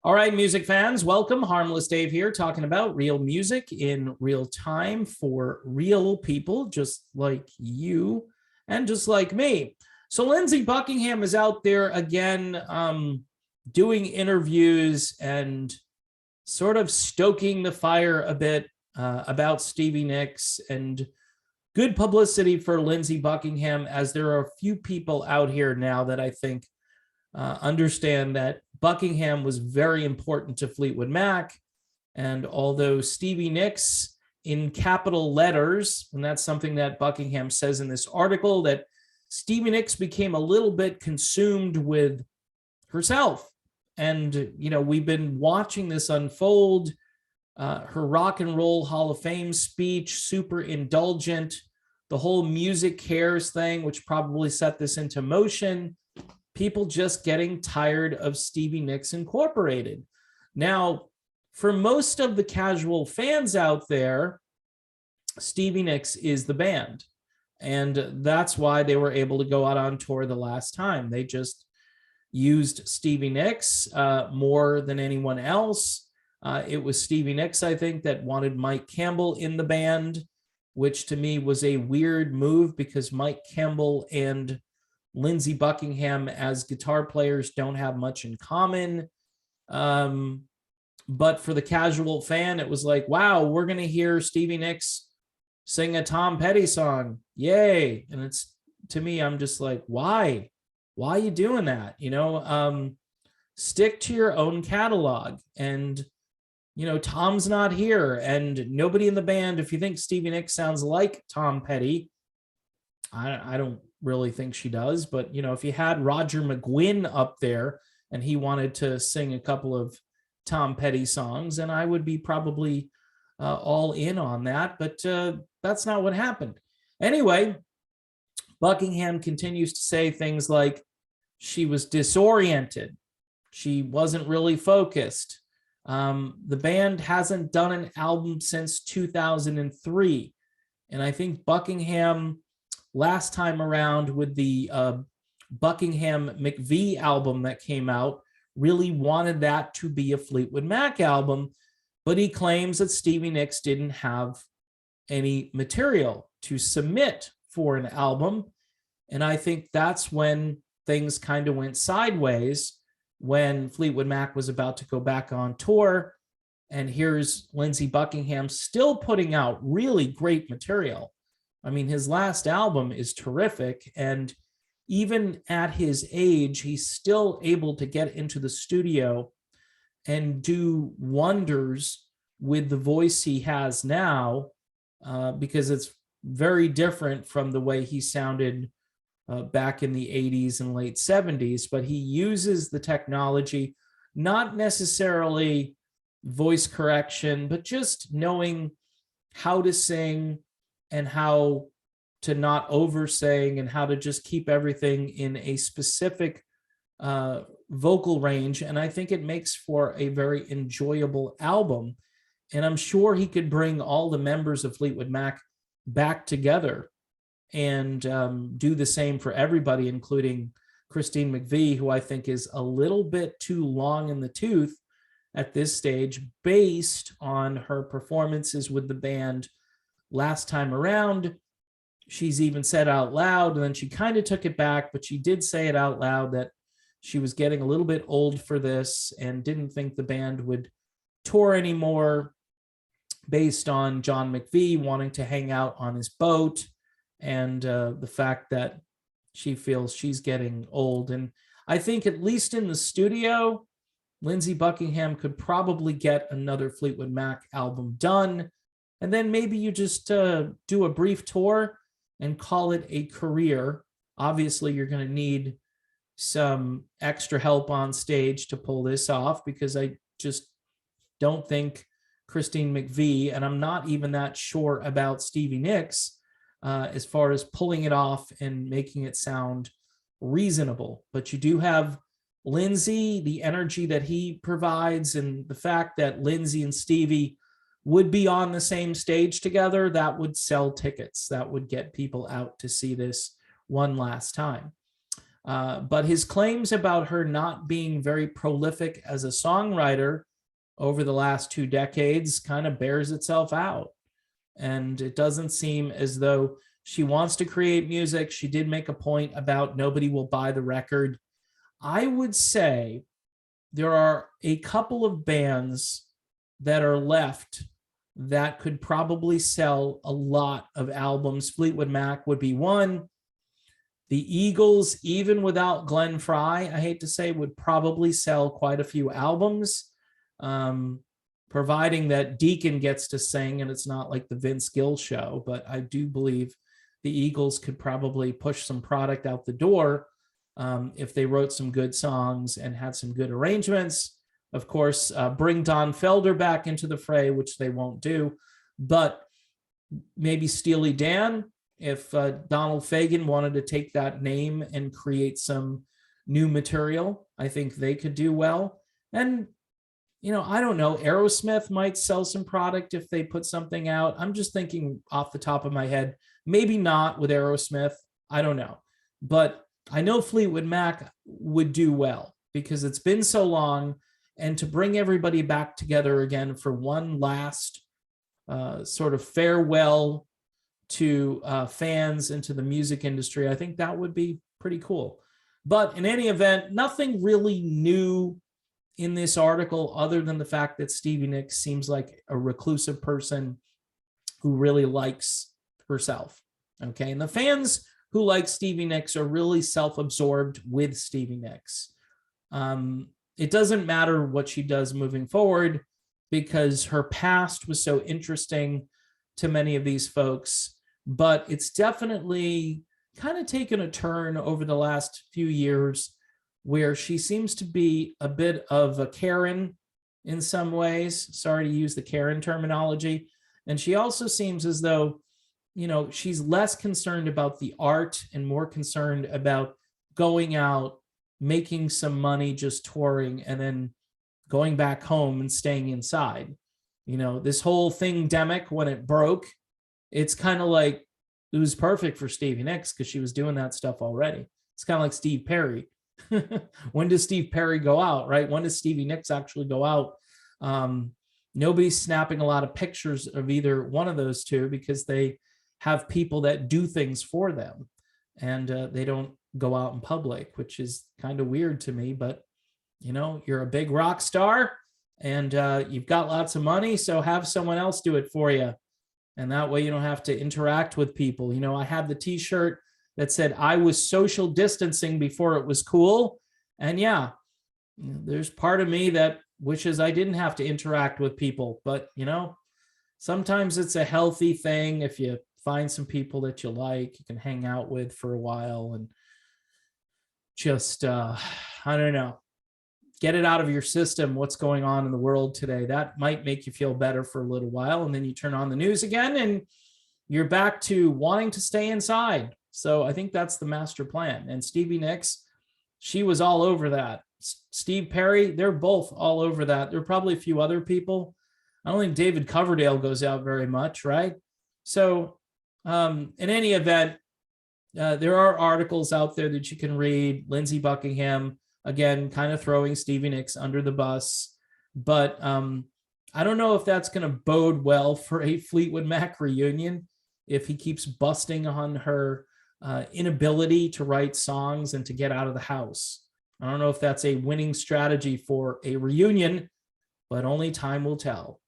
All right, music fans, welcome. Harmless Dave here, talking about real music in real time for real people just like you and just like me. So Lindsey Buckingham is out there again doing interviews and sort of stoking the fire a bit about Stevie Nicks, and good publicity for Lindsey Buckingham, as there are a few people out here now that I think understand that Buckingham was very important to Fleetwood Mac. And although Stevie Nicks in capital letters, and that's something that Buckingham says in this article, that Stevie Nicks became a little bit consumed with herself. And, you know, we've been watching this unfold. Her Rock and Roll Hall of Fame speech, super indulgent. The whole music cares thing, which probably set this into motion. People just getting tired of Stevie Nicks Incorporated. Now, for most of the casual fans out there, Stevie Nicks is the band. And that's why they were able to go out on tour the last time. They just used Stevie Nicks more than anyone else. It was Stevie Nicks, I think, that wanted Mike Campbell in the band, which to me was a weird move because Mike Campbell and Lindsey Buckingham as guitar players don't have much in common. But for the casual fan, it was like, wow, we're going to hear Stevie Nicks sing a Tom Petty song. Yay. And it's, to me, I'm just like, why? Why are you doing that? You know, stick to your own catalog. And, you know, Tom's not here, and nobody in the band, if you think Stevie Nicks sounds like Tom Petty, I don't really think she does, but, you know, if you had Roger McGuinn up there and he wanted to sing a couple of Tom Petty songs, and I would be probably all in on that, but that's not what happened. Anyway, Buckingham continues to say things like she was disoriented. She wasn't really focused. The band hasn't done an album since 2003. And I think Buckingham, last time around with the Buckingham McVie album that came out, really wanted that to be a Fleetwood Mac album, but he claims that Stevie Nicks didn't have any material to submit for an album. And I think that's when things kind of went sideways, when Fleetwood Mac was about to go back on tour. And here's Lindsey Buckingham still putting out really great material. I mean, his last album is terrific, and even at his age, he's still able to get into the studio and do wonders with the voice he has now, because it's very different from the way he sounded back in the 80s and late 70s, but he uses the technology, not necessarily voice correction, but just knowing how to sing and how to not oversing and how to just keep everything in a specific vocal range. And I think it makes for a very enjoyable album. And I'm sure he could bring all the members of Fleetwood Mac back together and do the same for everybody, including Christine McVie, who I think is a little bit too long in the tooth at this stage based on her performances with the band last time around. She's even said out loud, and then she kind of took it back, but she did say it out loud that she was getting a little bit old for this and didn't think the band would tour anymore based on John McVie wanting to hang out on his boat and the fact that she feels she's getting old. And I think at least in the studio, Lindsey Buckingham could probably get another Fleetwood Mac album done. And then maybe you just do a brief tour and call it a career. Obviously, you're going to need some extra help on stage to pull this off, because I just don't think Christine McVie, and I'm not even that sure about Stevie Nicks, as far as pulling it off and making it sound reasonable. But you do have Lindsey, the energy that he provides, and the fact that Lindsey and Stevie would be on the same stage together, that would sell tickets. That would get people out to see this one last time. But his claims about her not being very prolific as a songwriter over the last 2 decades kind of bears itself out. And it doesn't seem as though she wants to create music. She did make a point about nobody will buy the record. I would say there are a couple of bands that are left that could probably sell a lot of albums. Fleetwood Mac would be one. The Eagles, even without Glenn Frey, I hate to say, would probably sell quite a few albums, providing that Deacon gets to sing and it's not like the Vince Gill show. But I do believe the Eagles could probably push some product out the door if they wrote some good songs and had some good arrangements. Of course, bring Don Felder back into the fray, which they won't do. But maybe Steely Dan, if Donald Fagen wanted to take that name and create some new material, I think they could do well. And, you know, I don't know, Aerosmith might sell some product if they put something out. I'm just thinking off the top of my head, maybe not with Aerosmith. I don't know. But I know Fleetwood Mac would do well because it's been so long, and to bring everybody back together again for one last sort of farewell to fans and to the music industry, I think that would be pretty cool. But in any event, nothing really new in this article other than the fact that Stevie Nicks seems like a reclusive person who really likes herself. Okay, and the fans who like Stevie Nicks are really self-absorbed with Stevie Nicks. It doesn't matter what she does moving forward because her past was so interesting to many of these folks, but it's definitely kind of taken a turn over the last few years where she seems to be a bit of a Karen in some ways. Sorry to use the Karen terminology. And she also seems as though, you know, she's less concerned about the art and more concerned about going out, making some money, just touring, and then going back home and staying inside. You know, this whole thing demic, when it broke, it's kind of like it was perfect for Stevie Nicks because she was doing that stuff already. It's kind of like Steve Perry. When does Steve Perry go out, right? When does Stevie Nicks actually go out? Nobody's snapping a lot of pictures of either one of those two because they have people that do things for them, and they don't go out in public, which is kind of weird to me. But, you know, you're a big rock star and you've got lots of money, so have someone else do it for you. And that way you don't have to interact with people. You know, I had the t-shirt that said I was social distancing before it was cool. And yeah, there's part of me that wishes I didn't have to interact with people. But, you know, sometimes it's a healthy thing. If you find some people that you like, you can hang out with for a while and just, I don't know, get it out of your system, what's going on in the world today. That might make you feel better for a little while. And then you turn on the news again and you're back to wanting to stay inside. So I think that's the master plan. And Stevie Nicks, she was all over that. Steve Perry, they're both all over that. There are probably a few other people. I don't think David Coverdale goes out very much, right? So in any event, there are articles out there that you can read. Lindsey Buckingham, again, kind of throwing Stevie Nicks under the bus. But I don't know if that's going to bode well for a Fleetwood Mac reunion if he keeps busting on her inability to write songs and to get out of the house. I don't know if that's a winning strategy for a reunion, but only time will tell.